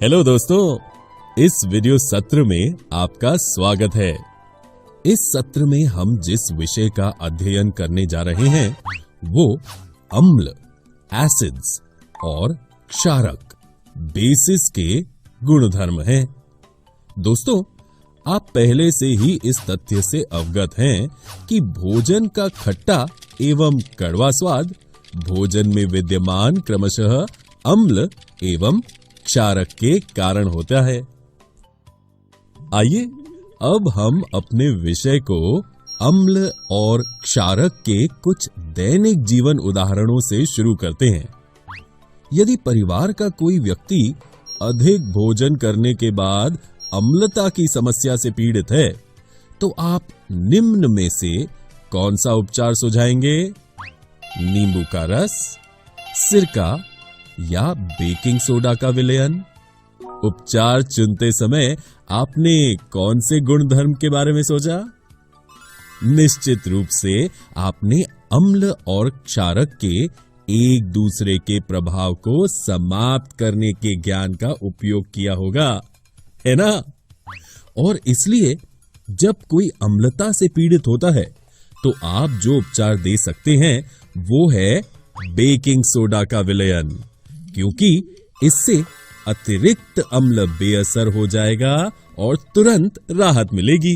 Hello दोस्तों, इस video सत्र में आपका स्वागत है। इस सत्र में हम जिस विषय का अध्ययन करने जा रहे हैं वो अम्ल, एसिड्स और क्षारक, बेसिस के गुणधर्म हैं। दोस्तों, आप पहले से ही इस तथ्य से अवगत हैं कि भोजन का खट्टा एवं कड़वा स्वाद भोजन में विद्यमान क्रमशः अम्ल एवं क्षारक के कारण होता है। आइए अब हम अपने विषय को अम्ल और क्षारक के कुछ दैनिक जीवन उदाहरणों से शुरू करते हैं। यदि परिवार का कोई व्यक्ति अधिक भोजन करने के बाद अम्लता की समस्या से पीड़ित है, तो आप निम्न में से कौन सा उपचार सुझाएंगे? नींबू का रस, सिरका या बेकिंग सोडा का विलयन? उपचार चुनते समय आपने कौन से गुणधर्म के बारे में सोचा? निश्चित रूप से आपने अम्ल और क्षारक के एक दूसरे के प्रभाव को समाप्त करने के ज्ञान का उपयोग किया होगा, है ना? और इसलिए जब कोई अम्लता से पीड़ित होता है तो आप जो उपचार दे सकते हैं वो है बेकिंग सोडा का विलयन, क्योंकि इससे अतिरिक्त अम्ल बेअसर हो जाएगा और तुरंत राहत मिलेगी।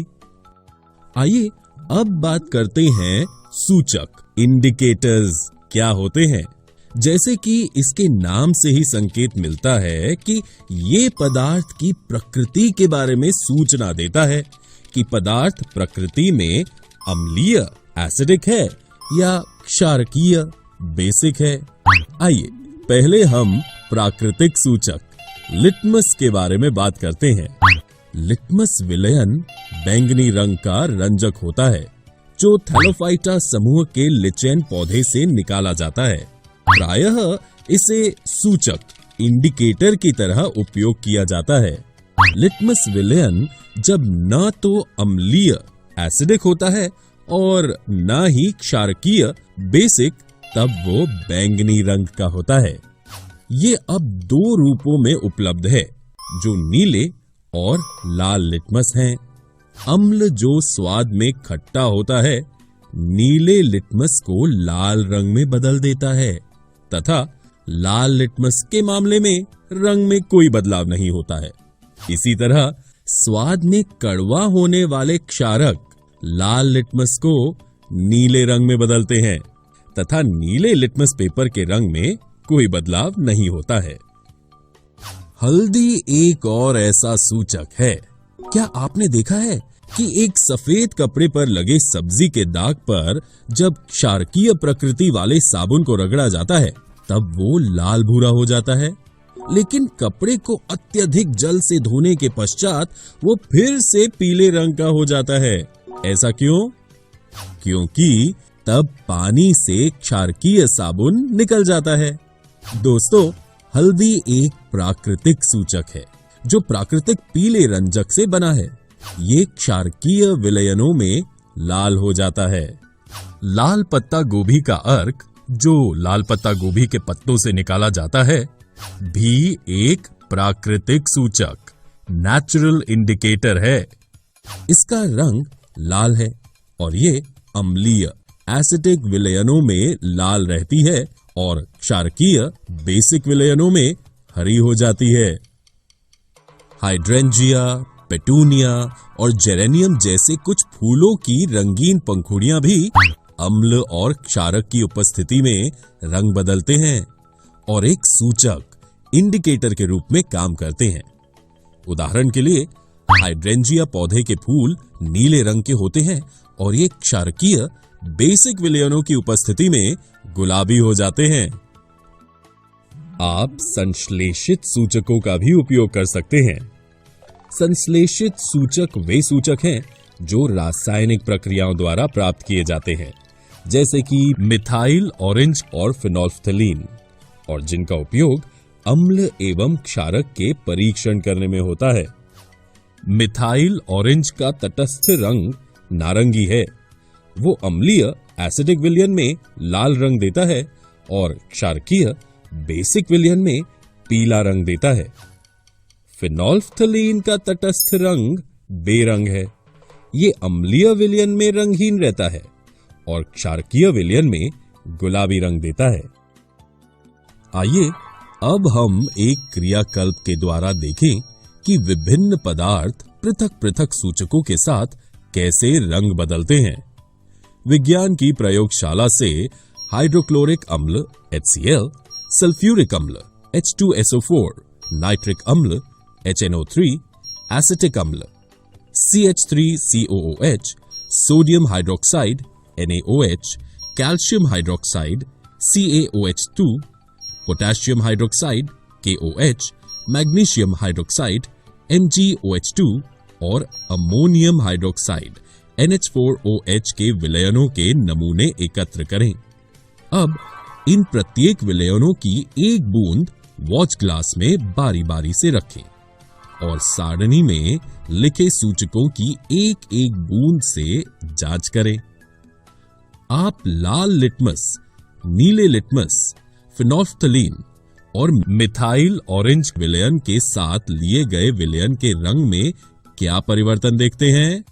आइए अब बात करते हैं सूचक, इंडिकेटर्स क्या होते हैं। जैसे कि इसके नाम से ही संकेत मिलता है कि ये पदार्थ की प्रकृति के बारे में सूचना देता है कि पदार्थ प्रकृति में अम्लीय, एसिडिक है या क्षारकीय, बेसिक है। आइए पहले हम प्राकृतिक सूचक लिटमस के बारे में बात करते हैं। लिटमस विलयन बैंगनी रंग का रंजक होता है जो थैलोफाइटा समूह के लिचेन पौधे से निकाला जाता है। प्रायः इसे सूचक, इंडिकेटर की तरह उपयोग किया जाता है। लिटमस विलयन जब न तो अम्लीय, एसिडिक होता है और न ही क्षारकीय, बेसिक, तब वो बैंगनी रंग का होता है। ये अब दो रूपों में उपलब्ध है, जो नीले और लाल लिटमस हैं। अम्ल जो स्वाद में खट्टा होता है, नीले लिटमस को लाल रंग में बदल देता है, तथा लाल लिटमस के मामले में रंग में कोई बदलाव नहीं होता है। इसी तरह स्वाद में कड़वा होने वाले क्षारक लाल लिटमस को नीले रंग में बदलते हैं, तथा नीले लिटमस पेपर के रंग में कोई बदलाव नहीं होता है। हल्दी एक और ऐसा सूचक है। क्या आपने देखा है कि एक सफेद कपड़े पर लगे सब्जी के दाग पर जब क्षारकीय प्रकृति वाले साबुन को रगड़ा जाता है तब वो लाल भूरा हो जाता है, लेकिन कपड़े को अत्यधिक जल से धोने के पश्चात वो फिर से पीले रंग का हो जाता है। ऐसा क्यों? क्योंकि तब पानी से क्षारकीय साबुन निकल जाता है। दोस्तों, हल्दी एक प्राकृतिक सूचक है जो प्राकृतिक पीले रंजक से बना है। ये क्षारकीय विलयनों में लाल हो जाता है। लाल पत्ता गोभी का अर्क, जो लाल पत्ता गोभी के पत्तों से निकाला जाता है, भी एक प्राकृतिक सूचक, नेचुरल इंडिकेटर है। इसका रंग लाल है और ये अम्लीय, एसिडिक विलयनों में लाल रहती है और क्षारकीय, बेसिक विलयनों में हरी हो जाती है। हाइड्रेंजिया, पेटूनिया और जेरेनियम जैसे कुछ फूलों की रंगीन पंखुड़ियां भी अम्ल और क्षारक की उपस्थिति में रंग बदलते हैं और एक सूचक, इंडिकेटर के रूप में काम करते हैं। उदाहरण के लिए हाइड्रेंजिया पौधे के फूल नीले रंग के होते हैं और ये क्षारकीय, बेसिक विलयनों की उपस्थिति में गुलाबी हो जाते हैं। आप संश्लेषित सूचकों का भी उपयोग कर सकते हैं। संश्लेषित सूचक वे सूचक हैं जो रासायनिक प्रक्रियाओं द्वारा प्राप्त किए जाते हैं, जैसे कि मिथाइल ऑरेंज और फिनोल्फ्थलीन, और जिनका उपयोग अम्ल एवं क्षारक के परीक्षण करने में होता है। मिथाइल ऑरेंज का तटस्थ रंग नारंगी है। वो अम्लीय, एसिडिक विलयन में लाल रंग देता है और क्षारकीय, बेसिक विलयन में पीला रंग देता है। फिनोल्फ्थलीन का तटस्थ रंग बेरंग है। ये अम्लीय विलयन में रंगहीन रहता है और क्षारकीय विलयन में गुलाबी रंग देता है। आइए अब हम एक क्रियाकल्प के द्वारा देखें कि विभिन्न पदार्थ पृथक पृथक सूचकों के साथ कैसे रंग बदलते हैं। विज्ञान की प्रयोगशाला से हाइड्रोक्लोरिक अम्ल HCl, सल्फ्यूरिक अम्ल H2SO4, नाइट्रिक अम्ल HNO3, एसिटिक अम्ल CH3COOH, sodium hydroxide NaOH, calcium hydroxide CaOH2, potassium hydroxide KOH, magnesium hydroxide MgOH2 और अमोनियम हाइड्रोक्साइड NH4OH के विलयनों के नमूने एकत्र करें। अब इन प्रत्येक विलयनों की एक बूंद वॉच ग्लास में बारी बारी से रखें और सारणी में लिखे सूचकों की एक एक बूंद से जांच करें। आप लाल लिटमस, नीले लिटमस, फिनोल्फ्थलीन और मिथाइल ऑरेंज विलयन के साथ लिए गए विलयन के रंग में क्या परिवर्तन देखते हैं?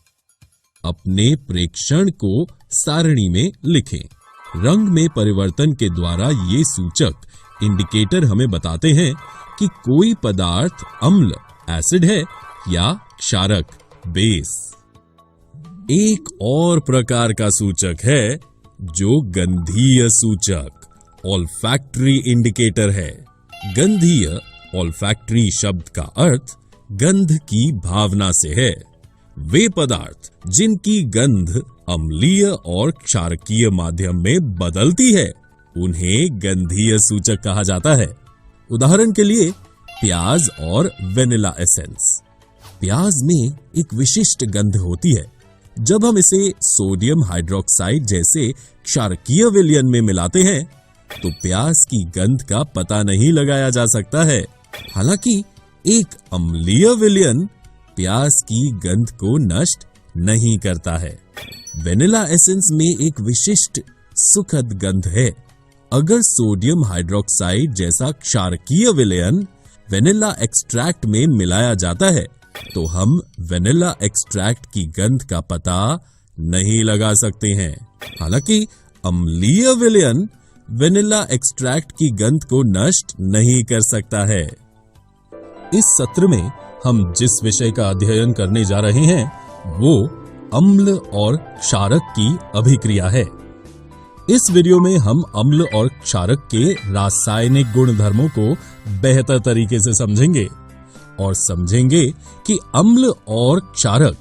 अपने प्रेक्षण को सारणी में लिखें। रंग में परिवर्तन के द्वारा ये सूचक इंडिकेटर हमें बताते हैं कि कोई पदार्थ अम्ल एसिड है या क्षारक बेस। एक और प्रकार का सूचक है जो गंधीय सूचक ऑल्फैक्टरी इंडिकेटर है। गंधीय ऑल्फैक्टरी शब्द का अर्थ गंध की भावना से है। वे पदार्थ जिनकी गंध अम्लीय और क्षारकीय माध्यम में बदलती है उन्हें गंधीय सूचक कहा जाता है। उदाहरण के लिए प्याज और वेनिला एसेंस। प्याज में एक विशिष्ट गंध होती है। जब हम इसे सोडियम हाइड्रोक्साइड जैसे क्षारकीय विलयन में मिलाते हैं तो प्याज की गंध का पता नहीं लगाया जा सकता है। हालांकि एक अम्लीय विलयन प्याज की गंध को नष्ट नहीं करता है। वेनिला एसेंस में एक विशिष्ट सुखद गंध है। अगर सोडियम हाइड्रोक्साइड जैसा क्षारकीय विलयन वेनिला एक्सट्रैक्ट में मिलाया जाता है तो हम वेनिला एक्सट्रैक्ट की गंध का पता नहीं लगा सकते हैं। हालांकि अम्लीय विलयन वेनिला एक्सट्रैक्ट की गंध को नष्ट नहीं कर सकता है। इस सत्र में हम जिस विषय का अध्ययन करने जा रहे हैं वो अम्ल और क्षारक की अभिक्रिया है। इस वीडियो में हम अम्ल और क्षारक के रासायनिक गुणधर्मों को बेहतर तरीके से समझेंगे और समझेंगे कि अम्ल और क्षारक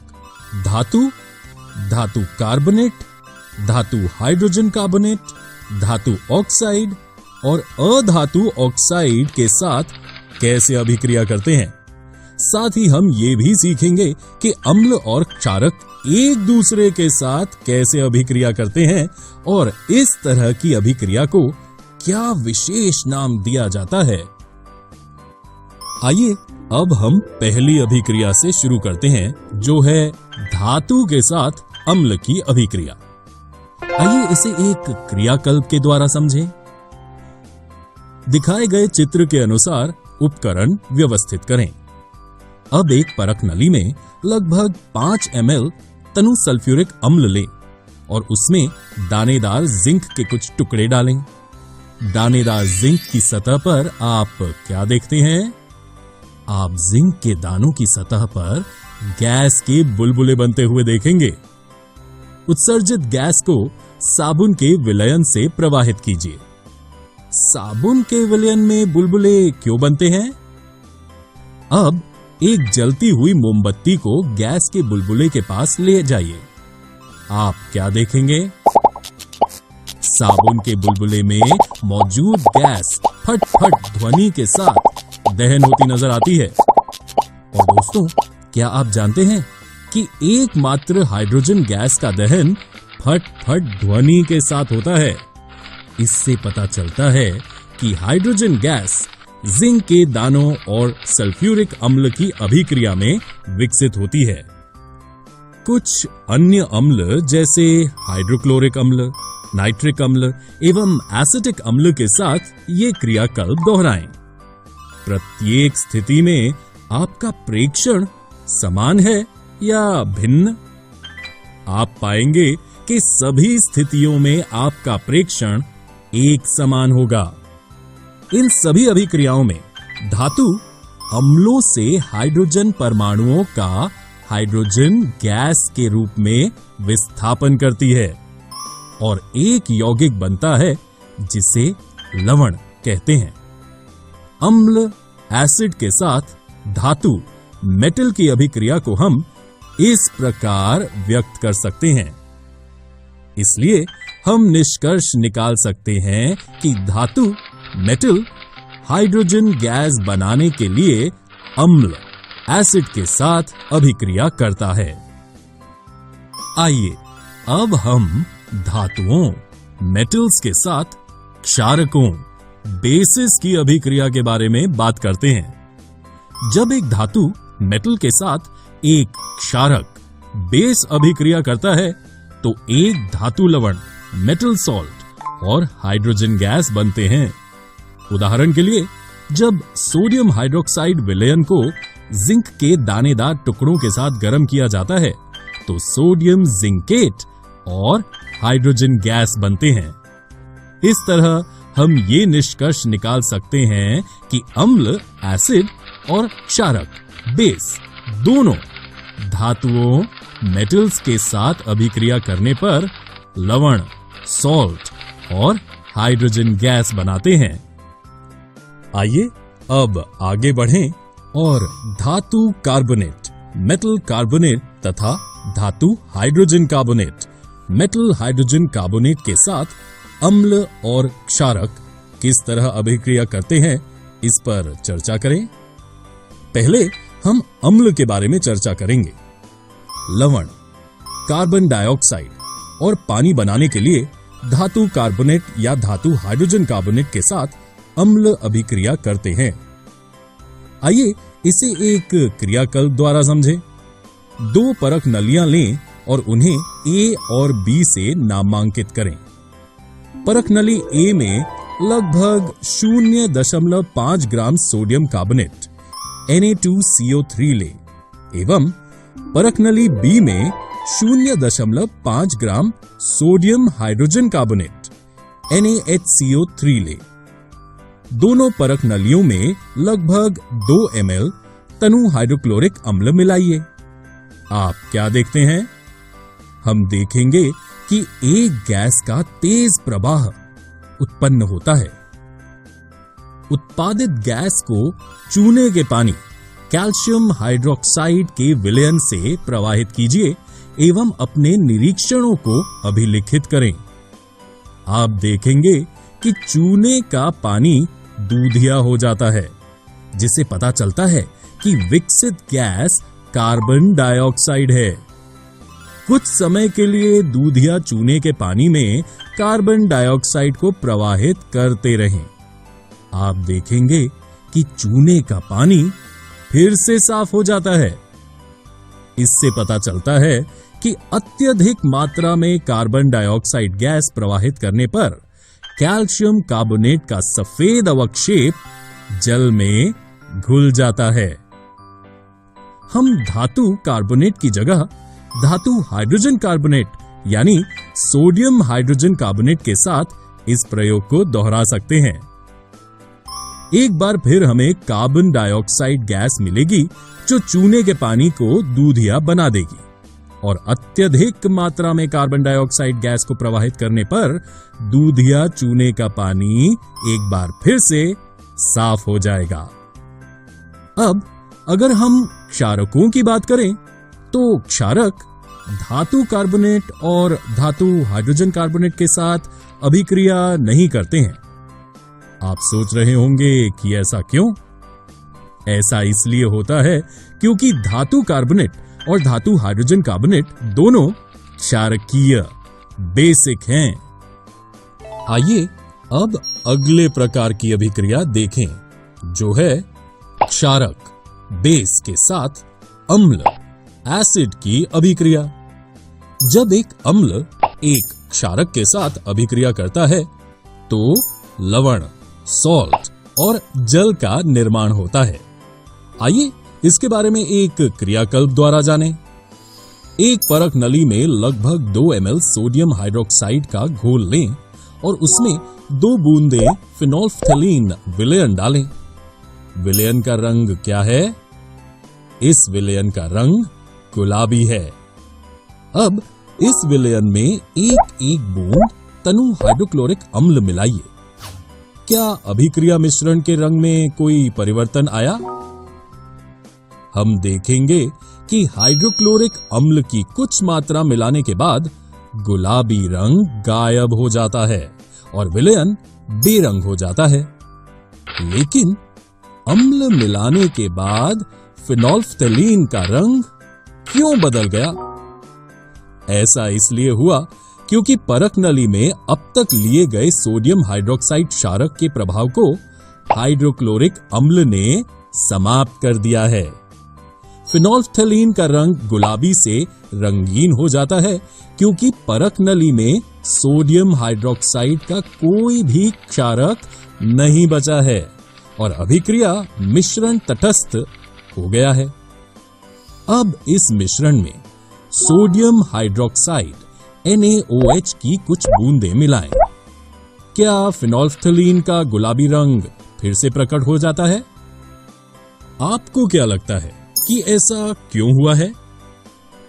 धातु कार्बोनेट, धातु हाइड्रोजन कार्बोनेट, धातु ऑक्साइड और अधातु ऑक्साइड के साथ कैसे अभिक्रिया करते हैं। साथ ही हम ये भी सीखेंगे कि अम्ल और क्षारक एक दूसरे के साथ कैसे अभिक्रिया करते हैं और इस तरह की अभिक्रिया को क्या विशेष नाम दिया जाता है। आइए अब हम पहली अभिक्रिया से शुरू करते हैं जो है धातु के साथ अम्ल की अभिक्रिया। आइए इसे एक क्रियाकल्प के द्वारा समझें। दिखाए गए चित्र के अनुसार उपकरण व्यवस्थित करें। अब एक परख नली में लगभग 5 ml तनु सल्फ्यूरिक अम्ल लें और उसमें दानेदार जिंक के कुछ टुकड़े डालें। दानेदार जिंक की सतह पर आप क्या देखते हैं? आप जिंक के दानों की सतह पर गैस के बुलबुले बनते हुए देखेंगे। उत्सर्जित गैस को साबुन के विलयन से प्रवाहित कीजिए। साबुन के विलयन में बुलबुले क्यों बनते हैं? अब एक जलती हुई मोमबत्ती को गैस के बुलबुले के पास ले जाइए। आप क्या देखेंगे? साबुन के बुलबुले में मौजूद गैस फट फट ध्वनि के साथ दहन होती नजर आती है। और दोस्तों, क्या आप जानते हैं कि एकमात्र हाइड्रोजन गैस का दहन फट फट ध्वनि के साथ होता है। इससे पता चलता है कि हाइड्रोजन गैस जिंक के दानों और सल्फ्यूरिक अम्ल की अभिक्रिया में विकसित होती है। कुछ अन्य अम्ल जैसे हाइड्रोक्लोरिक अम्ल, नाइट्रिक अम्ल एवं एसिटिक अम्ल के साथ ये क्रियाकल्प दोहराएं। प्रत्येक स्थिति में आपका प्रेक्षण समान है या भिन्न? आप पाएंगे कि सभी स्थितियों में आपका प्रेक्षण एक समान होगा। इन सभी अभिक्रियाओं में धातु अम्लों से हाइड्रोजन परमाणुओं का हाइड्रोजन गैस के रूप में विस्थापन करती है और एक यौगिक बनता है जिसे लवण कहते हैं। अम्ल एसिड के साथ धातु मेटल की अभिक्रिया को हम इस प्रकार व्यक्त कर सकते हैं। इसलिए हम निष्कर्ष निकाल सकते हैं कि धातु मेटल हाइड्रोजन गैस बनाने के लिए अम्ल एसिड के साथ अभिक्रिया करता है। आइए अब हम धातुओं मेटल्स के साथ क्षारकों बेसिस की अभिक्रिया के बारे में बात करते हैं। जब एक धातु मेटल के साथ एक क्षारक बेस अभिक्रिया करता है तो एक धातु लवण मेटल सॉल्ट और हाइड्रोजन गैस बनते हैं। उदाहरण के लिए जब सोडियम हाइड्रोक्साइड विलयन को जिंक के दानेदार टुकड़ों के साथ गर्म किया जाता है तो सोडियम जिंकेट और हाइड्रोजन गैस बनते हैं। इस तरह हम ये निष्कर्ष निकाल सकते हैं कि अम्ल एसिड और क्षारक बेस दोनों धातुओं मेटल्स के साथ अभिक्रिया करने पर लवण सॉल्ट और हाइड्रोजन गैस बनाते हैं। आइए अब आगे बढ़ें और धातु कार्बोनेट मेटल कार्बोनेट तथा धातु hydrogen carbonate metal hydrogen carbonate के साथ अम्ल और क्षारक किस तरह अभिक्रिया करते हैं इस पर चर्चा करें। पहले हम अम्ल के बारे में चर्चा करेंगे। लवण कार्बन डाइऑक्साइड और पानी बनाने के लिए धातु कार्बोनेट या धातु हाइड्रोजन कार्बोनेट के साथ अम्ल अभिक्रिया करते हैं। आइए इसे एक क्रियाकल्प द्वारा समझें। दो परख नलियां लें और उन्हें ए और बी से नामांकित करें। परख नली ए में लगभग 0.5 ग्राम सोडियम कार्बोनेट Na2CO3 ले एवं परख नली बी में 0.5 gram sodium hydrogen carbonate NaHCO3 ले। दोनों परख नलियों में लगभग 2 ml तनु हाइड्रोक्लोरिक अम्ल मिलाइए। आप क्या देखते हैं? हम देखेंगे कि एक गैस का तेज प्रवाह उत्पन्न होता है। उत्पादित गैस को चूने के पानी कैल्शियम हाइड्रोक्साइड के विलयन से प्रवाहित कीजिए एवं अपने निरीक्षणों को अभिलिखित करें। आप देखेंगे कि चूने का पानी दूधिया हो जाता है, जिससे पता चलता है कि विकसित गैस कार्बन डाइऑक्साइड है। कुछ समय के लिए दूधिया चूने के पानी में कार्बन डाइऑक्साइड को प्रवाहित करते रहें। आप देखेंगे कि चूने का पानी फिर से साफ हो जाता है। इससे पता चलता है कि अत्यधिक मात्रा में कार्बन डाइऑक्साइड गैस प्रवाहित करने पर कैल्शियम कार्बोनेट का सफेद अवक्षेप जल में घुल जाता है। हम धातु कार्बोनेट की जगह धातु हाइड्रोजन कार्बोनेट यानी सोडियम हाइड्रोजन कार्बोनेट के साथ इस प्रयोग को दोहरा सकते हैं। एक बार फिर हमें कार्बन डाइऑक्साइड गैस मिलेगी जो चूने के पानी को दूधिया बना देगी और अत्यधिक मात्रा में कार्बन डाइऑक्साइड गैस को प्रवाहित करने पर दूधिया चूने का पानी एक बार फिर से साफ हो जाएगा। अब अगर हम क्षारकों की बात करें तो क्षारक धातु कार्बोनेट और धातु हाइड्रोजन कार्बोनेट के साथ अभिक्रिया नहीं करते हैं। आप सोच रहे होंगे कि ऐसा क्यों? ऐसा इसलिए होता है क्योंकि धातु कार्बोनेट और धातु हाइड्रोजन कार्बोनेट दोनों क्षारकीय बेसिक हैं। आइए अब अगले प्रकार की अभिक्रिया देखें, जो है क्षारक बेस के साथ अम्ल एसिड की अभिक्रिया। जब एक अम्ल एक क्षारक के साथ अभिक्रिया करता है तो लवण सॉल्ट और जल का निर्माण होता है। आइए इसके बारे में एक क्रियाकल्प द्वारा जानें। एक परख नली में लगभग 2 ml सोडियम हाइड्रोक्साइड का घोल लें और उसमें 2 बूंदें फिनोल्फ्थेलीन विलयन डालें। विलयन का रंग क्या है? इस विलयन का रंग गुलाबी है। अब इस विलयन में एक एक बूंद तनु हाइड्रोक्लोरिक अम्ल मिलाइए। क्या अभिक्रिया मिश्रण के रंग में कोई परिवर्तन आया? हम देखेंगे कि हाइड्रोक्लोरिक अम्ल की कुछ मात्रा मिलाने के बाद गुलाबी रंग गायब हो जाता है और विलयन बेरंग हो जाता है। लेकिन अम्ल मिलाने के बाद फिनोल्फ्थेलीन का रंग क्यों बदल गया? ऐसा इसलिए हुआ क्योंकि परख नली में अब तक लिए गए सोडियम हाइड्रोक्साइड क्षारक के प्रभाव को हाइड्रोक्लोरिक अम्ल ने समाप्त कर दिया है। फिनोल्फ्थेलीन का रंग गुलाबी से रंगीन हो जाता है क्योंकि परख नली में सोडियम हाइड्रोक्साइड का कोई भी क्षारक नहीं बचा है और अभिक्रिया मिश्रण तटस्थ हो गया है। अब इस मिश्रण में सोडियम हाइड्रोक्साइड NaOH की कुछ बूंदें मिलाएं। क्या फिनोल्फ्थेलीन का गुलाबी रंग फिर से प्रकट हो जाता है? आपको क्या लगता है कि ऐसा क्यों हुआ है?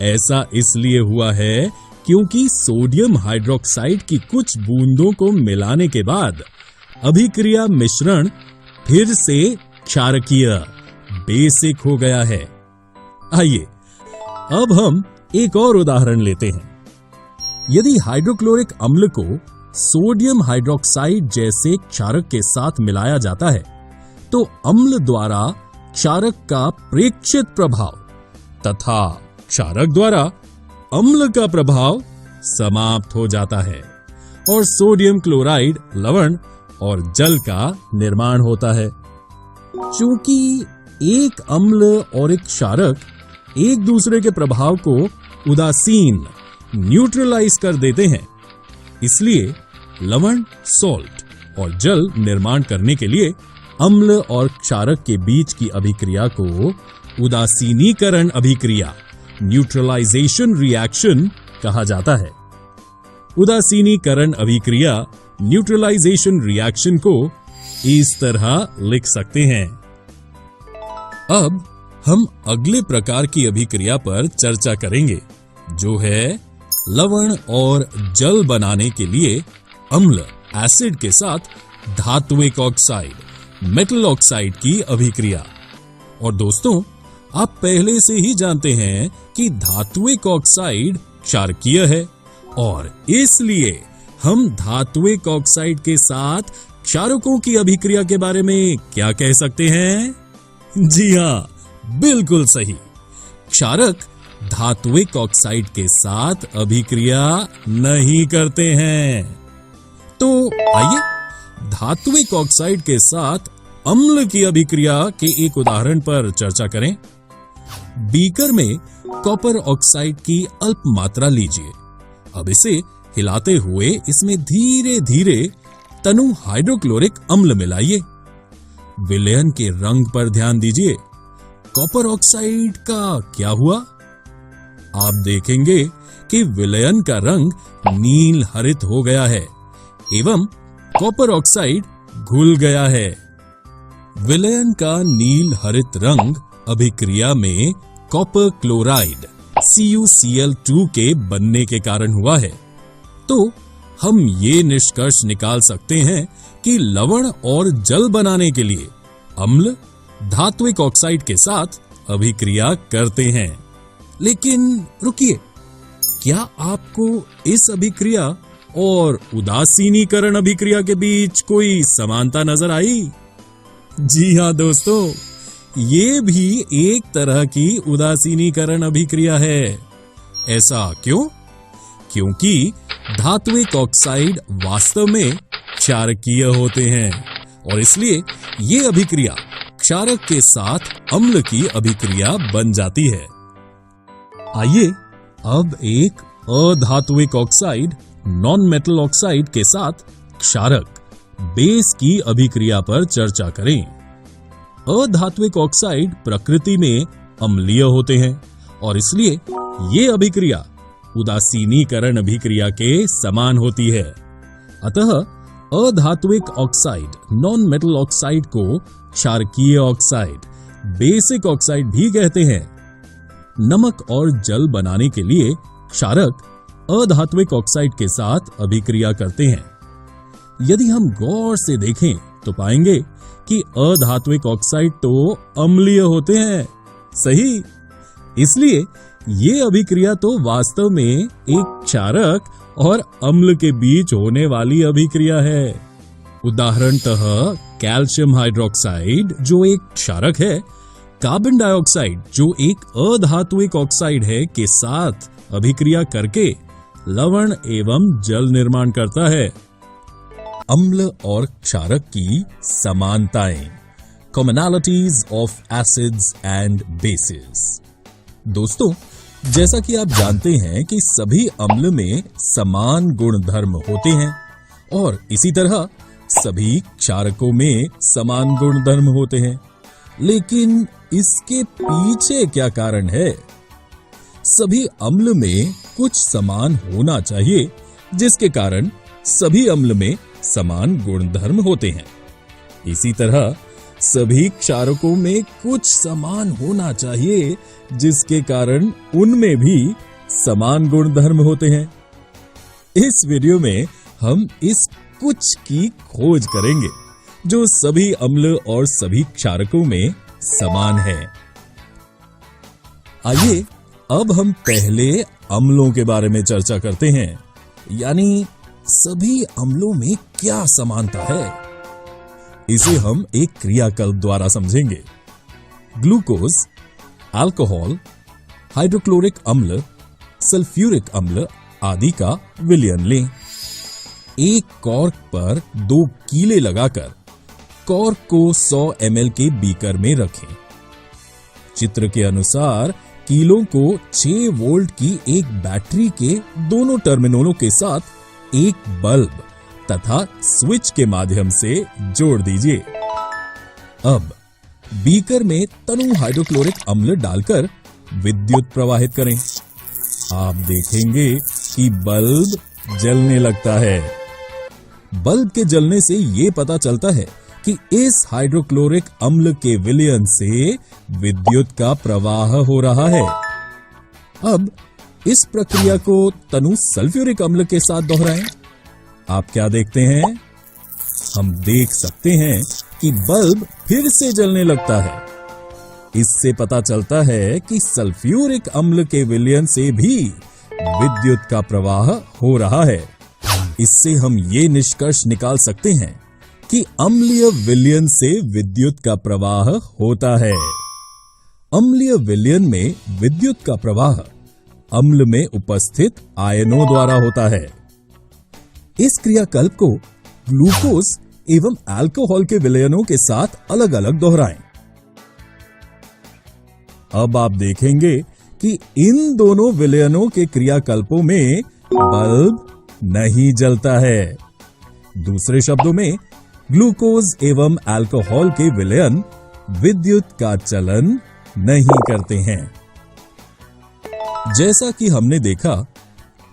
ऐसा इसलिए हुआ है क्योंकि सोडियम हाइड्रोक्साइड की कुछ बूंदों को मिलाने के बाद अभिक्रिया मिश्रण फिर से क्षारकीय बेसिक हो गया है। आइए अब हम एक और उदाहरण लेते हैं। यदि हाइड्रोक्लोरिक अम्ल को सोडियम हाइड्रोक्साइड जैसे क्षारक के साथ मिलाया जाता है तो अम्ल द्वारा क्षारक का प्रेक्षित प्रभाव तथा क्षारक द्वारा अम्ल का प्रभाव समाप्त हो जाता है और सोडियम क्लोराइड लवण और जल का निर्माण होता है। चूंकि एक अम्ल और एक क्षारक एक दूसरे के प्रभाव को उदासीन न्यूट्रलाइज कर देते हैं, इसलिए लवण सॉल्ट और जल निर्माण करने के लिए अम्ल और क्षारक के बीच की अभिक्रिया को उदासीनीकरण अभिक्रिया न्यूट्रलाइजेशन रिएक्शन कहा जाता है। उदासीनीकरण अभिक्रिया न्यूट्रलाइजेशन रिएक्शन को इस तरह लिख सकते हैं। अब हम अगले प्रकार की अभिक्रिया पर चर्चा करेंगे जो है लवण और जल बनाने के लिए अम्ल एसिड के साथ धात्विक ऑक्साइड मेटल ऑक्साइड की अभिक्रिया। और दोस्तों, आप पहले से ही जानते हैं कि धात्विक ऑक्साइड क्षारकीय है और इसलिए हम धात्विक ऑक्साइड के साथ क्षारकों की अभिक्रिया के बारे में क्या कह सकते हैं? जी हां, बिल्कुल सही। क्षारक धात्विक ऑक्साइड के साथ अभिक्रिया नहीं करते हैं। तो आइए धात्विक ऑक्साइड के साथ अम्ल की अभिक्रिया के एक उदाहरण पर चर्चा करें। बीकर में कॉपर ऑक्साइड की अल्प मात्रा लीजिए। अब इसे हिलाते हुए इसमें धीरे धीरे तनु हाइड्रोक्लोरिक अम्ल मिलाइए। विलयन के रंग पर ध्यान दीजिए। कॉपर ऑक्साइड का क्या हुआ? आप देखेंगे कि विलयन का रंग नील हरित हो गया है एवं कॉपर ऑक्साइड घुल गया है। विलयन का नील हरित रंग अभिक्रिया में कॉपर क्लोराइड CuCl2 के बनने के कारण हुआ है। तो हम ये निष्कर्ष निकाल सकते हैं कि लवण और जल बनाने के लिए अम्ल धात्विक ऑक्साइड के साथ अभिक्रिया करते हैं। लेकिन रुकिए, क्या आपको इस अभिक्रिया और उदासीनीकरण अभिक्रिया के बीच कोई समानता नजर आई? जी हां दोस्तों, ये भी एक तरह की उदासीनीकरण अभिक्रिया है। ऐसा क्यों? क्योंकि धात्विक ऑक्साइड वास्तव में क्षारकीय होते हैं और इसलिए ये अभिक्रिया क्षारक के साथ अम्ल की अभिक्रिया बन जाती है। आइए अब एक अधात्विक ऑक्साइड नॉन मेटल ऑक्साइड के साथ क्षारक बेस की अभिक्रिया पर चर्चा करें। अधात्विक ऑक्साइड प्रकृति में अम्लीय होते हैं और इसलिए ये अभिक्रिया उदासीनीकरण अभिक्रिया के समान होती है। अतः अधात्विक ऑक्साइड, नॉन मेटल ऑक्साइड को क्षारकीय ऑक्साइड, बेसिक ऑक्साइड भी कहते हैं। नमक और जल बनाने के लिए क्षारक अधात्विक ऑक्साइड के साथ अभिक्रिया करते हैं। यदि हम गौर से देखें तो पाएंगे कि अधात्विक ऑक्साइड तो अम्लीय होते हैं। सही, इसलिए ये अभिक्रिया तो वास्तव में एक क्षारक और अम्ल के बीच होने वाली अभिक्रिया है। उदाहरणतः कैल्शियम हाइड्रोक्साइड जो एक क्षारक है, कार्बन डाइऑक्साइड जो एक अधात्विक ऑक्साइड है के साथ अभिक्रिया करके लवण एवं जल निर्माण करता है। अम्ल और क्षारक की समानताएं, commonalities of acids and bases. दोस्तों, जैसा कि आप जानते हैं कि सभी अम्ल में समान गुणधर्म होते हैं और इसी तरह सभी क्षारकों में समान गुणधर्म होते हैं, लेकिन इसके पीछे क्या कारण है? सभी अम्ल में कुछ समान होना चाहिए, जिसके कारण सभी अम्ल में समान गुणधर्म होते हैं। इसी तरह सभी क्षारकों में कुछ समान होना चाहिए, जिसके कारण उनमें भी समान गुणधर्म होते हैं। इस वीडियो में हम इस कुछ की खोज करेंगे जो सभी अम्ल और सभी क्षारकों में समान है। आइए अब हम पहले अम्लों के बारे में चर्चा करते हैं, यानी सभी अम्लों में क्या समानता है। इसे हम एक क्रियाकल्प द्वारा समझेंगे। ग्लूकोज, अल्कोहल, हाइड्रोक्लोरिक अम्ल, सल्फ्यूरिक अम्ल आदि का विलयन लें। एक कॉर्क पर 2 कीले लगाकर कॉर्क को 100 ml के बीकर में रखें। चित्र के अनुसार कीलों को 6 वोल्ट की एक बैटरी के दोनों टर्मिनलों के साथ एक बल्ब तथा स्विच के माध्यम से जोड़ दीजिए। अब बीकर में तनु हाइड्रोक्लोरिक अम्ल डालकर विद्युत प्रवाहित करें। आप देखेंगे कि बल्ब जलने लगता है। बल्ब के जलने से ये पता चलता है कि इस हाइड्रोक्लोरिक अम्ल के विलयन से विद्युत का प्रवाह हो रहा है। अब इस प्रक्रिया को तनु सल्फ्यूरिक अम्ल के साथ दोहराएं। आप क्या देखते हैं? हम देख सकते हैं कि बल्ब फिर से जलने लगता है। इससे पता चलता है कि सल्फ्यूरिक अम्ल के विलयन से भी विद्युत का प्रवाह हो रहा है। इससे हम ये निष्कर्ष निकाल सकते हैं कि अम्लीय विलयन से विद्युत का प्रवाह होता है। अम्लीय विलयन में विद्युत का प्रवाह अम्ल में उपस्थित आयनों द्वारा होता है। इस क्रियाकल्प को ग्लूकोज एवं अल्कोहल के विलयनों के साथ अलग अलग दोहराएं। अब आप देखेंगे कि इन दोनों विलयनों के क्रियाकल्पों में बल्ब नहीं जलता है। दूसरे शब्दों में ग्लूकोज एवं अल्कोहल के विलयन विद्युत का चलन नहीं करते हैं। जैसा कि हमने देखा,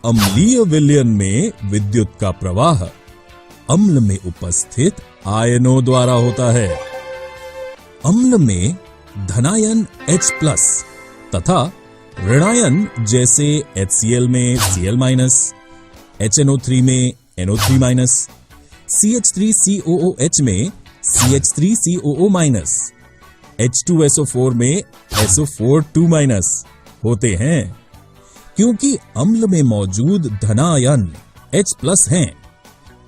अम्लीय विलयन में विद्युत का प्रवाह अम्ल में उपस्थित आयनों द्वारा होता है। अम्ल में धनायन H+ तथा ऋणायन जैसे HCl में Cl-, HNO3 में NO3-, CH3COOH में CH3COO-, H2SO4 में SO4 होते हैं। क्योंकि अम्ल में मौजूद धनायन H+ हैं,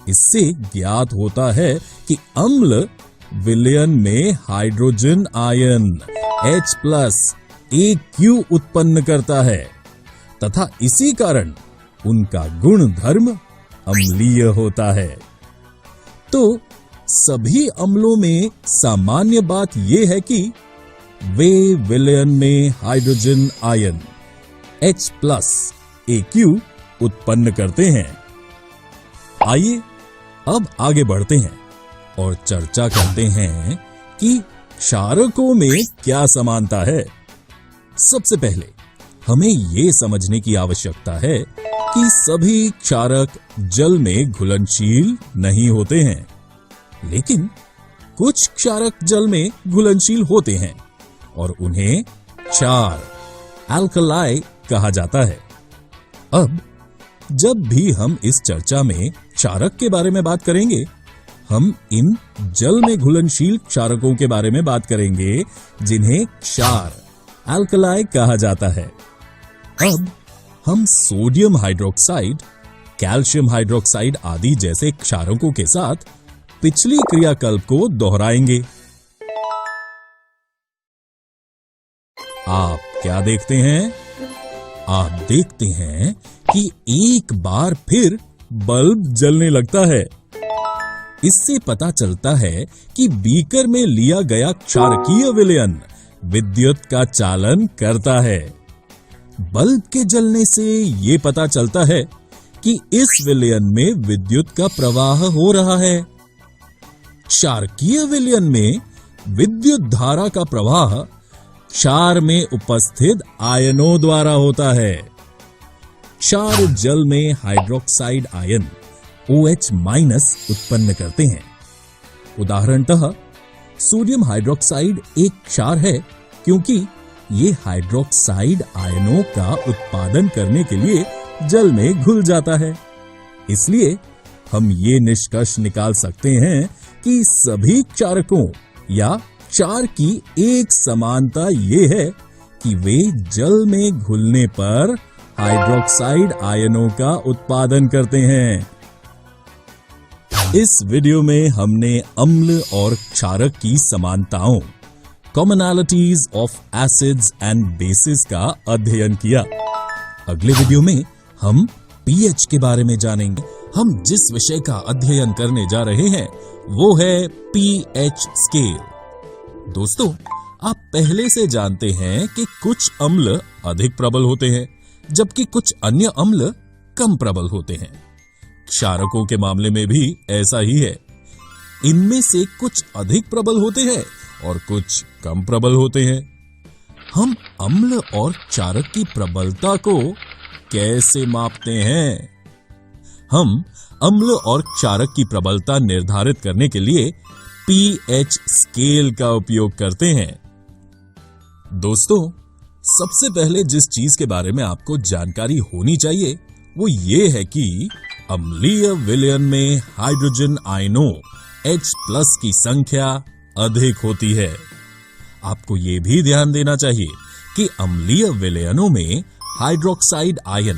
इससे ज्ञात होता है कि अम्ल विलयन में हाइड्रोजन आयन H+ AQ उत्पन्न करता है तथा इसी कारण उनका गुणधर्म अम्लीय होता है। तो सभी अम्लों में सामान्य बात यह है कि वे विलयन में हाइड्रोजन आयन H+ AQ उत्पन्न करते हैं। आइए अब आगे बढ़ते हैं और चर्चा करते हैं कि क्षारकों में क्या समानता है? सबसे पहले हमें यह समझने की आवश्यकता है कि सभी क्षारक जल में घुलनशील नहीं होते हैं, लेकिन कुछ क्षारक जल में घुलनशील होते हैं और उन्हें क्षार अल्कलाई कहा जाता है। अब जब भी हम इस चर्चा में क्षारक के बारे में बात करेंगे, हम इन जल में घुलनशील क्षारकों के बारे में बात करेंगे जिन्हें क्षार अल्कलाई कहा जाता है। अब हम सोडियम हाइड्रोक्साइड, कैल्शियम हाइड्रोक्साइड आदि जैसे क्षारकों के साथ पिछली क्रियाकल्प को दोहराएंगे। आप क्या देखते हैं? आप देखते हैं कि एक बार फिर बल्ब जलने लगता है। इससे पता चलता है कि बीकर में लिया गया क्षारकीय विलयन विद्युत का चालन करता है। बल्ब के जलने से यह पता चलता है कि इस विलयन में विद्युत का प्रवाह हो रहा है। क्षारकीय विलयन में विद्युत धारा का प्रवाह क्षार में उपस्थित आयनों द्वारा होता है। क्षार जल में हाइड्रोक्साइड आयन OH- उत्पन्न करते हैं। उदाहरणतः सोडियम हाइड्रोक्साइड एक क्षार है क्योंकि ये हाइड्रोक्साइड आयनों का उत्पादन करने के लिए जल में घुल जाता है। इसलिए हम ये निष्कर्ष निकाल सकते हैं कि सभी क्षारकों या क्षार की एक समानता ये है कि वे जल में घुलने पर हाइड्रोक्साइड आयनों का उत्पादन करते हैं। इस वीडियो में हमने अम्ल और क्षारक की समानताओं, commonalities of acids and bases का अध्ययन किया। अगले वीडियो में हम pH के बारे में जानेंगे। हम जिस विषय का अध्ययन करने जा रहे हैं वो है pH स्केल। दोस्तों, आप पहले से जानते हैं कि कुछ अम्ल अधिक प्रबल होते हैं जबकि कुछ अन्य अम्ल कम प्रबल होते हैं। क्षारकों के मामले में भी ऐसा ही है। इनमें से कुछ अधिक प्रबल होते हैं और कुछ कम प्रबल होते हैं। हम अम्ल और क्षारक की प्रबलता को कैसे मापते हैं? हम अम्ल और क्षारक की प्रबलता निर्धारित करने के लिए pH स्केल का उपयोग करते हैं। दोस्तों, सबसे पहले जिस चीज के बारे में आपको जानकारी होनी चाहिए वो ये है कि अम्लीय विलयन में हाइड्रोजन आयनों H+ की संख्या अधिक होती है। आपको यह भी ध्यान देना चाहिए कि अम्लीय विलयनों में हाइड्रोक्साइड आयन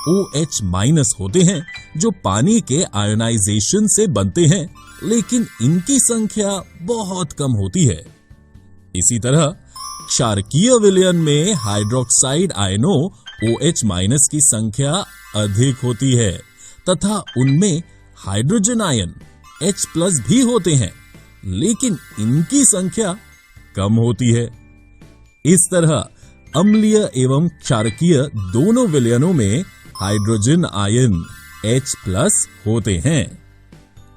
OH- होते हैं जो पानी के आयोनाइजेशन से बनते हैं, लेकिन इनकी संख्या बहुत कम होती है। इसी तरह क्षारकीय विलयन में हाइड्रोक्साइड आयनों OH- की संख्या अधिक होती है तथा उनमें हाइड्रोजन आयन H+ भी होते हैं, लेकिन इनकी संख्या कम होती है। इस तरह अम्लीय एवं क्षारकीय दोनों विलयनों में हाइड्रोजन आयन H+ होते हैं।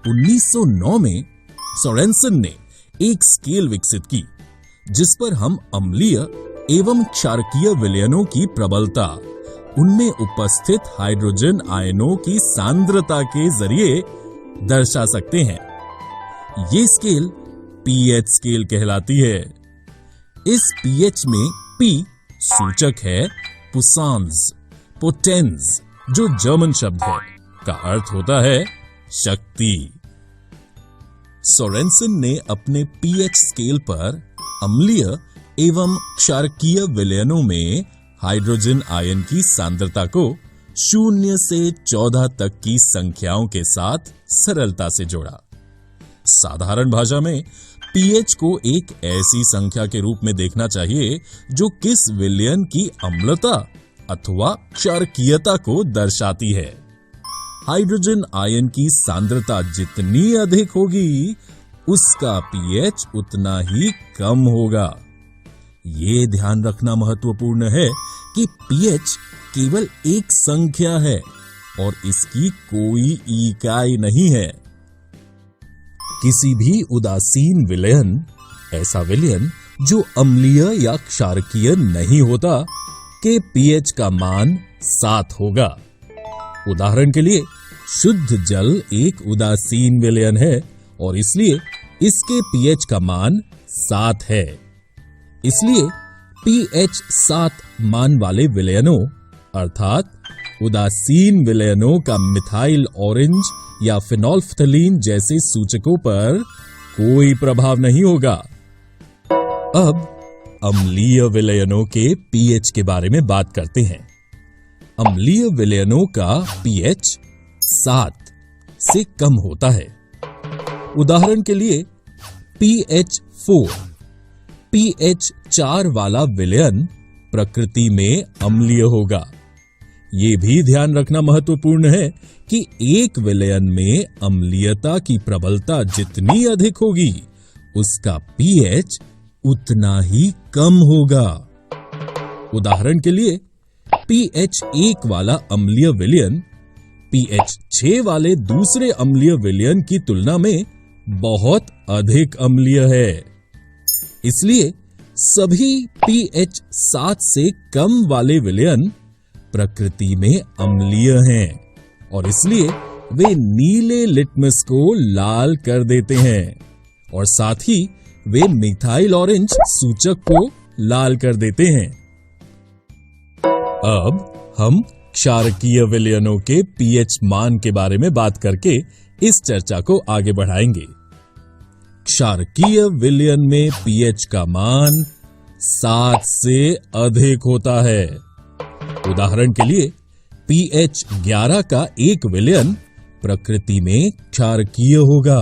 1909 में सोरेनसन ने एक स्केल विकसित की जिस पर हम अम्लीय एवं क्षारकीय विलयनों की प्रबलता उनमें उपस्थित हाइड्रोजन आयनों की सांद्रता के जरिए दर्शा सकते हैं। ये स्केल pH स्केल कहलाती है। इस pH में P सूचक है पुसान्स, पोटेंस जो जर्मन शब्द है का अर्थ होता है शक्ति। सोरेनसन ने अपने pH स्केल पर अम्लीय एवं क्षारकीय विलयनों में हाइड्रोजन आयन की सांद्रता को 0 से 14 तक की संख्याओं के साथ सरलता से जोड़ा। साधारण भाषा में pH को एक ऐसी संख्या के रूप में देखना चाहिए जो किस विलयन की अम्लता अथवा क्षारकीयता को दर्शाती है। हाइड्रोजन आयन की सांद्रता जितनी अधिक होगी उसका pH उतना ही कम होगा। ये ध्यान रखना महत्वपूर्ण है कि pH केवल एक संख्या है और इसकी कोई इकाई नहीं है। किसी भी उदासीन विलयन ऐसा विलयन जो अम्लीय या क्षारकीय नहीं होता के पीएच का मान 7 होगा। उदाहरण के लिए शुद्ध जल एक उदासीन विलयन है और इसलिए इसके पीएच का मान 7 है। इसलिए पीएच 7 मान वाले विलयनों अर्थात उदासीन विलयनों का मिथाइल ऑरेंज या फिनोल्फ्थलीन जैसे सूचकों पर कोई प्रभाव नहीं होगा। अब अम्लीय विलयनों के पीएच के बारे में बात करते हैं। अम्लीय विलयनों का पीएच 7 से कम होता है। उदाहरण के लिए पीएच 4, पीएच 4 वाला विलयन प्रकृति में अम्लीय होगा। ये भी ध्यान रखना महत्वपूर्ण है कि एक विलयन में अम्लीयता की प्रबलता जितनी अधिक होगी उसका पीएच उतना ही कम होगा। उदाहरण के लिए पीएच 1 वाला अम्लीय विलयन पीएच 6 वाले दूसरे अम्लीय विलयन की तुलना में बहुत अधिक अम्लीय है। इसलिए सभी पीएच 7 से कम वाले विलयन प्रकृति में अम्लीय हैं और इसलिए वे नीले लिटमस को लाल कर देते हैं और साथ ही वे मिथाइल ऑरेंज सूचक को लाल कर देते हैं। अब हम क्षारकीय विलयनों के पीएच मान के बारे में बात करके इस चर्चा को आगे बढ़ाएंगे। क्षारकीय विलयन में पीएच का मान 7 से अधिक होता है। उदाहरण के लिए पीएच 11 का एक विलयन प्रकृति में क्षारकीय होगा।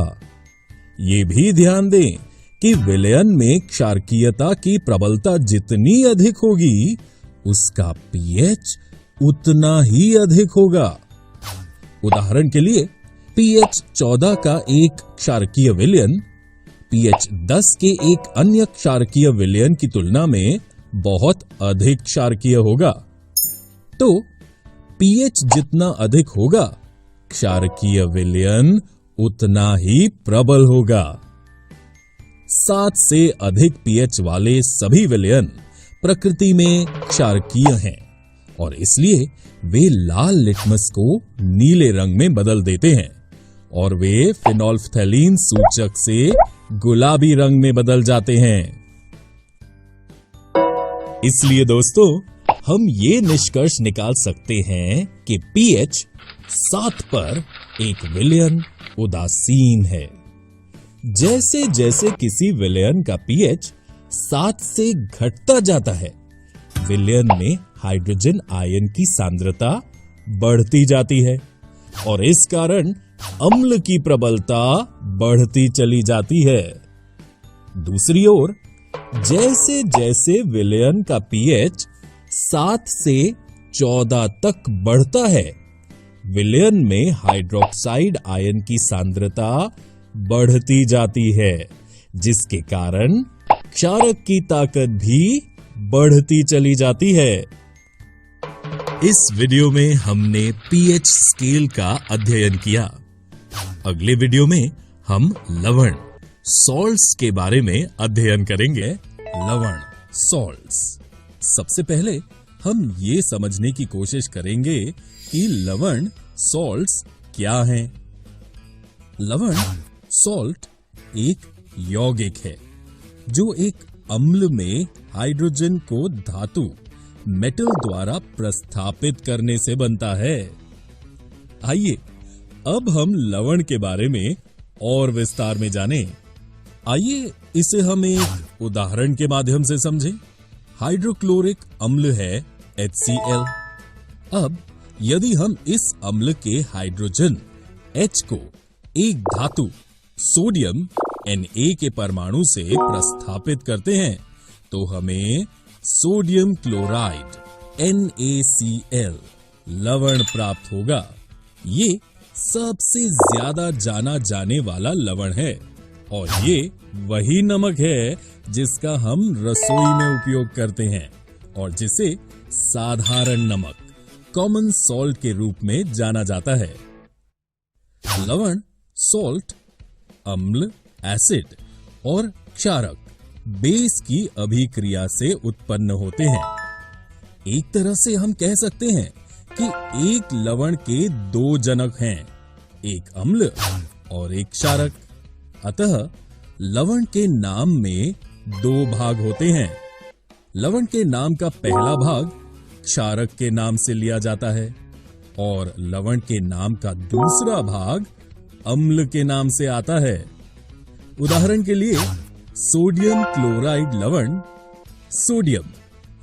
ये भी ध्यान दें कि विलयन में क्षारकीयता की प्रबलता जितनी अधिक होगी उसका पीएच उतना ही अधिक होगा। उदाहरण के लिए पीएच 14 का एक क्षारकीय विलयन पीएच 10 के एक अन्य क्षारकीय विलयन की तुलना में बहुत अधिक क्षारकीय होगा। तो पीएच जितना अधिक होगा क्षारकीय विलयन उतना ही प्रबल होगा। 7 से अधिक पीएच वाले सभी विलयन प्रकृति में क्षारकीय हैं और इसलिए वे लाल लिटमस को नीले रंग में बदल देते हैं और वे फिनोल्फ्थलीन सूचक से गुलाबी रंग में बदल जाते हैं। इसलिए दोस्तों हम ये निष्कर्ष निकाल सकते हैं कि पीएच 7 पर एक विलयन उदासीन है। जैसे जैसे किसी विलयन का पीएच 7 से घटता जाता है विलयन में हाइड्रोजन आयन की सांद्रता बढ़ती जाती है और इस कारण अम्ल की प्रबलता बढ़ती चली जाती है। दूसरी ओर जैसे जैसे विलयन का पीएच 7 से 14 तक बढ़ता है विलयन में हाइड्रोक्साइड आयन की सांद्रता बढ़ती जाती है जिसके कारण क्षारक की ताकत भी बढ़ती चली जाती है। इस वीडियो में हमने पीएच स्केल का अध्ययन किया। अगले वीडियो में हम लवण सॉल्ट्स के बारे में अध्ययन करेंगे। लवण सॉल्ट्स। सबसे पहले हम ये समझने की कोशिश करेंगे कि लवण सॉल्ट्स क्या हैं। लवण सॉल्ट एक यौगिक है जो एक अम्ल में हाइड्रोजन को धातु मेटल द्वारा प्रस्थापित करने से बनता है। आइए अब हम लवण के बारे में और विस्तार में जानें। आइए इसे हम एक उदाहरण के माध्यम से समझें। हाइड्रोक्लोरिक अम्ल है HCl। अब यदि हम इस अम्ल के हाइड्रोजन H को एक धातु सोडियम Na के परमाणु से प्रस्थापित करते हैं तो हमें सोडियम क्लोराइड NaCl लवण प्राप्त होगा। ये सबसे ज्यादा जाना जाने वाला लवण है और ये वही नमक है जिसका हम रसोई में उपयोग करते हैं और जिसे साधारण नमक कॉमन सॉल्ट के रूप में जाना जाता है। लवण सॉल्ट अम्ल एसिड और क्षारक बेस की अभिक्रिया से उत्पन्न होते हैं। एक तरह से हम कह सकते हैं कि एक लवण के दो जनक हैं, एक अम्ल और एक क्षारक। अतः लवण के नाम में दो भाग होते हैं। लवण के नाम का पहला भाग क्षारक के नाम से लिया जाता है और लवण के नाम का दूसरा भाग अम्ल के नाम से आता है। उदाहरण के लिए सोडियम क्लोराइड लवण, सोडियम,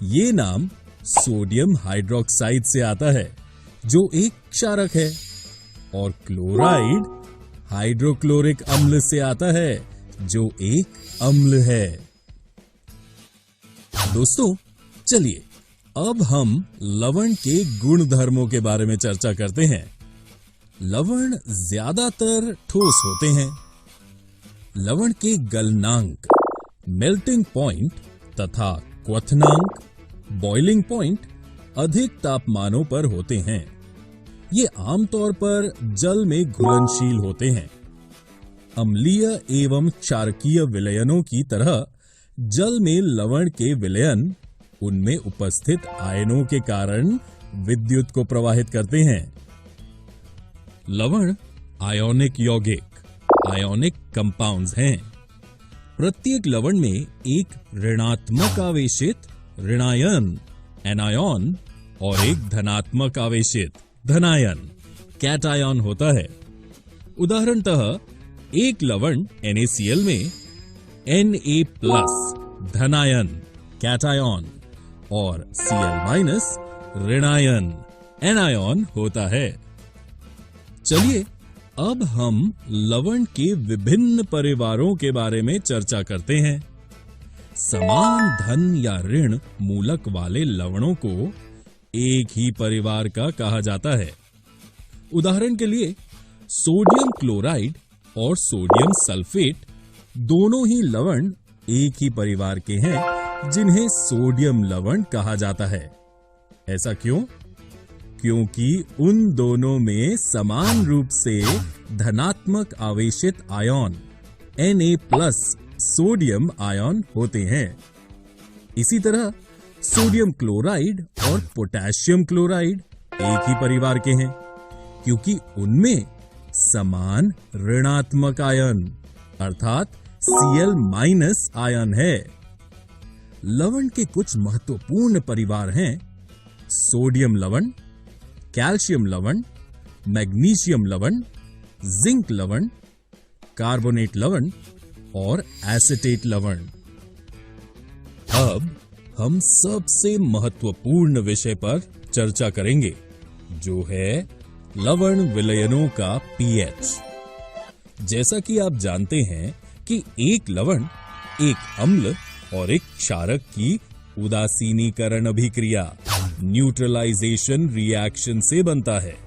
ये नाम सोडियम हाइड्रोक्साइड से आता है जो एक क्षारक है, और क्लोराइड हाइड्रोक्लोरिक अम्ल से आता है जो एक अम्ल है। दोस्तों, चलिए अब हम लवण के गुण धर्मों के बारे में चर्चा करते हैं। लवण ज्यादातर ठोस होते हैं। लवण के गलनांक, मेल्टिंग पॉइंट तथा क्वथनांक, बॉइलिंग पॉइंट अधिक तापमानों पर होते हैं। ये आमतौर पर जल में घुलनशील होते हैं। अम्लीय एवं क्षारकीय विलयनों की तरह जल में लवण के विलयन उनमें उपस्थित आयनों के कारण विद्युत को प्रवाहित करते हैं। लवण आयोनिक यौगिक, आयोनिक कंपाउंड्स हैं। प्रत्येक लवण में एक ऋणात्मक आवेशित ऋणायन, एनायन, और एक धनात्मक आवेशित धनायन, कैटायन होता है। उदाहरणतः एक लवण NaCl में Na+ धनायन, कैटायन, और Cl- ऋणायन, एनायन होता है। चलिए अब हम लवण के विभिन्न परिवारों के बारे में चर्चा करते हैं। समान धन या ऋण मूलक वाले लवणों को एक ही परिवार का कहा जाता है। उदाहरण के लिए सोडियम क्लोराइड और सोडियम सल्फेट दोनों ही लवण एक ही परिवार के हैं, जिन्हें सोडियम लवण कहा जाता है। ऐसा क्यों? क्योंकि उन दोनों में समान रूप से धनात्मक आवेशित आयन Na+ सोडियम आयन होते हैं। इसी तरह सोडियम क्लोराइड और पोटेशियम क्लोराइड एक ही परिवार के हैं, क्योंकि उनमें समान ऋणात्मक आयन अर्थात Cl- आयन है। लवण के कुछ महत्वपूर्ण परिवार हैं: सोडियम लवण, कैल्शियम लवण, मैग्नीशियम लवण, जिंक लवण, कार्बोनेट लवण और एसीटेट लवण। अब हम सबसे महत्वपूर्ण विषय पर चर्चा करेंगे, जो है लवण विलयनों का pH। जैसा कि आप जानते हैं कि एक लवण एक अम्ल और एक क्षारक की उदासीनीकरण अभिक्रिया, न्यूट्रलाइजेशन रिएक्शन से बनता है।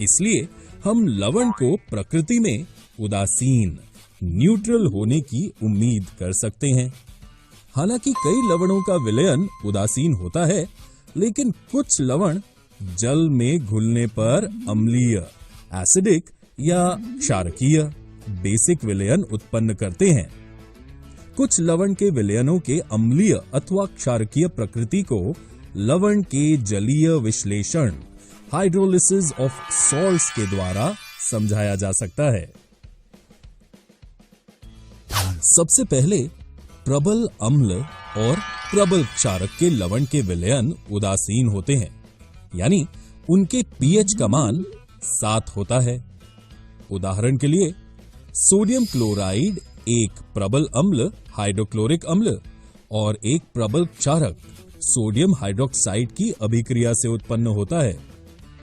इसलिए हम लवण को प्रकृति में उदासीन, न्यूट्रल होने की उम्मीद कर सकते हैं। हालांकि कई लवणों का विलयन उदासीन होता है, लेकिन कुछ लवण जल में घुलने पर अम्लीय, एसिडिक या क्षारकीय, बेसिक विलयन उत्पन्न करते हैं। कुछ लवण के विलयनों के अम्लीय अथवा क्षारकीय प्रकृति को लवण के जलीय विश्लेषण, हाइड्रोलिसिस ऑफ सॉल्ट्स के द्वारा समझाया जा सकता है। सबसे पहले प्रबल अम्ल और प्रबल क्षारक के लवण के विलयन उदासीन होते हैं, यानी उनके pH का मान 7 होता है। उदाहरण के लिए सोडियम क्लोराइड एक प्रबल अम्ल हाइड्रोक्लोरिक अम्ल और एक प्रबल क्षारक सोडियम हाइड्रोक्साइड की अभिक्रिया से उत्पन्न होता है।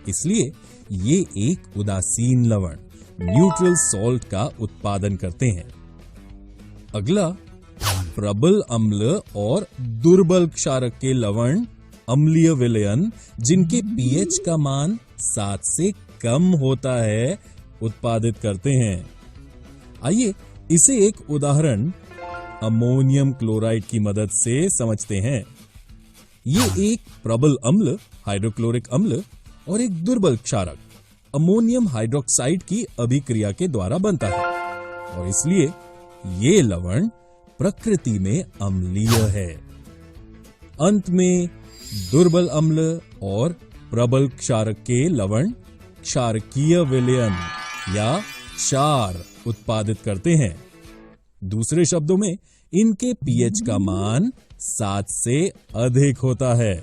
इसलिए ये एक उदासीन लवण, न्यूट्रल सॉल्ट का उत्पादन करते हैं। अगला प्रबल अम्ल और दुर्बल क्षारक के लवण अम्लीय विलयन, जिनके pH का मान 7 से कम होता है, उत्पादित करते हैं। आइए इसे एक उदाहरण अमोनियम क्लोराइड की मदद से समझते हैं। ये एक प्रबल अम्ल हाइड्रोक्लोरिक अम्ल और एक दुर्बल क्षारक अमोनियम हाइड्रोक्साइड की अभिक्रिया के द्वारा बनता है, और इसलिए ये लवण प्रकृति में अम्लीय है। अंत में दुर्बल अम्ल और प्रबल क्षारक के लवण क्षारकीय विलयन या क्षार उत्पादित करते हैं। दूसरे शब्दों में इनके पीएच का मान 7 से अधिक होता है।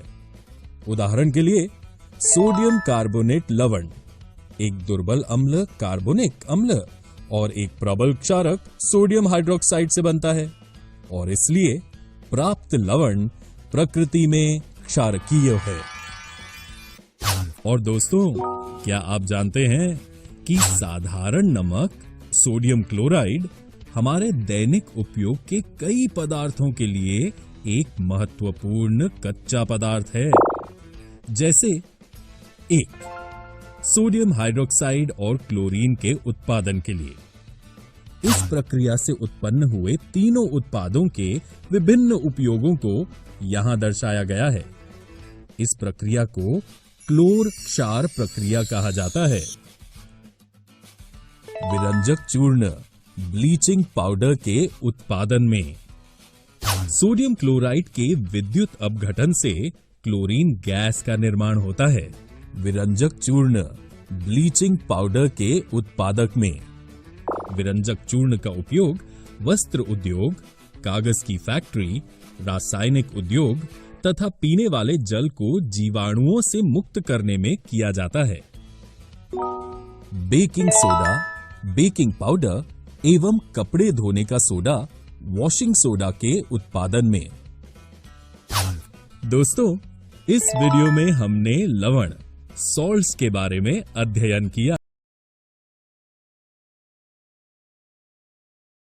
उदाहरण के लिए सोडियम कार्बोनेट लवण एक दुर्बल अम्ल कार्बोनिक अम्ल और एक प्रबल क्षारक सोडियम हाइड्रोक्साइड से बनता है और इसलिए प्राप्त लवण प्रकृति में क्षारकीय है। और दोस्तों, क्या आप जानते हैं कि साधारण नमक सोडियम क्लोराइड हमारे दैनिक उपयोग के कई पदार्थों के लिए एक महत्वपूर्ण कच्चा पदार्थ है। जैसे 1. सोडियम हाइड्रोक्साइड और क्लोरीन के उत्पादन के लिए। इस प्रक्रिया से उत्पन्न हुए तीनों उत्पादों के विभिन्न उपयोगों को यहां दर्शाया गया है। इस प्रक्रिया को क्लोर क्षार प्रक्रिया कहा जाता है। विरंजक चूर्ण ब्लीचिंग पाउडर के उत्पादन में सोडियम क्लोराइड के विद्युत अपघटन से क्लोरीन गैस का निर्माण होता है। विरंजक चूर्ण ब्लीचिंग पाउडर के उत्पादक में विरंजक चूर्ण का उपयोग वस्त्र उद्योग, कागज की फैक्ट्री, रासायनिक उद्योग तथा पीने वाले जल को जीवाणुओं से मुक्त करने में किया जाता है। बेकिंग सोडा, बेकिंग पाउडर एवं कपड़े धोने का सोडा वॉशिंग सोडा के उत्पादन में। दोस्तों, इस वीडियो में हमने लवण सॉल्ट्स के बारे में अध्ययन किया।